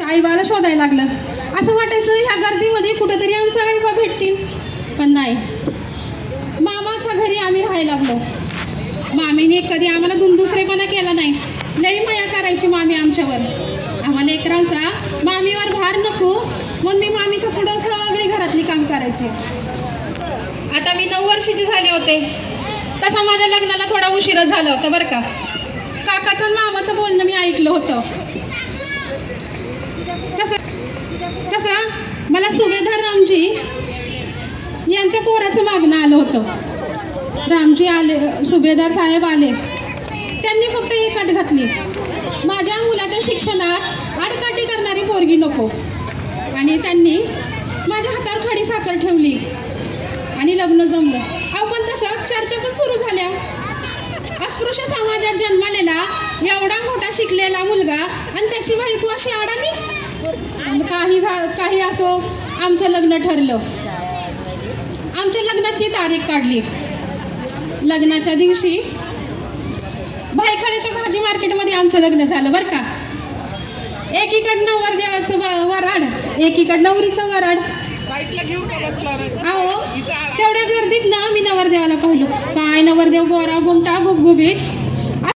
आईबाला शोधायला लागलं. असं वाटायचं ह्या गर्दीमध्ये कुठेतरी आमचा आईबा भेटतील, पण नाही. मामाच्या घरी आम्ही राहायला लागलो. मामीने कधी आम्हाला दुसरेपणा केला नाही. लई माया करायची मामी आमच्यावर. आम्हाला लेकरांचा मामीवर भार नको म्हणून मी मामीच्या पुढं सगळी घरातली काम करायची. आता मी 9 वर्षाची झाले होते. तसा माझ्या लग्नाला थोडा उशीर झाला होता बरं का. काकाचं आणि मामाचं बोलणं मी ऐकलं होतं. तसं मला सुभेदार रामजी यांच्या पोराचं मागणं आलं होतं. रामजी आले, सुभेदार साहेब आले. त्यांनी फक्त एक अट घातली, माझ्या मुलाच्या शिक्षणात आडकाठी करणारी पोरगी नको. आणि त्यांनी माझ्या हातावर खडी साखर ठेवली आणि लग्न जमलं. पण तसं चर्चा पण सुरू झाल्या. अस्पृश्य समाजात जन्मलेला एवढा मोठा शिकलेला मुलगा आणि त्याची बायको अशी अडाणी. काही असो, आमचं लग्न ठरलं. आमच्या लग्नाची तारीख काढली. लग्नाच्या दिवशी भायखळ्याच्या भाजी मार्केटमध्ये आमचं लग्न झालं बरं का. एकीकडं नवरदेवाचं वराड, एकीकडं नवरीचं वराड. अहो, तेवढ्या गर्दीत ना मी नवरदेवाला पाहिलो. काय नवरदेव गोरा गुमटा गुबगुबीत